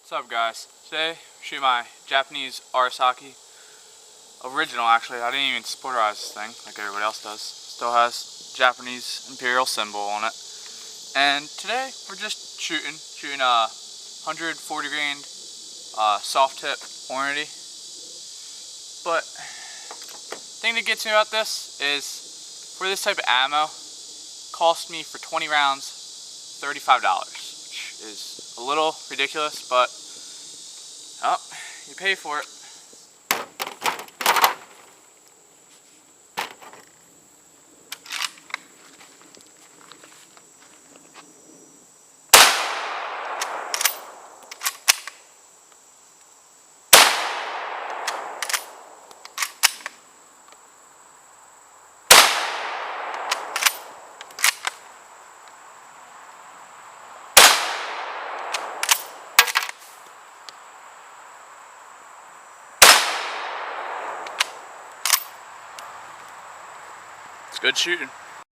What's up, guys? Today, shoot my Japanese Arisaka. Original, actually. I didn't even sporterize this thing like everybody else does. Still has Japanese imperial symbol on it. And today, we're just shooting a 140 grain soft tip ornity. But the thing that gets me about this is, for this type of ammo, cost me for 20 rounds $35, which is a little ridiculous, but oh, you pay for it. It's good shooting.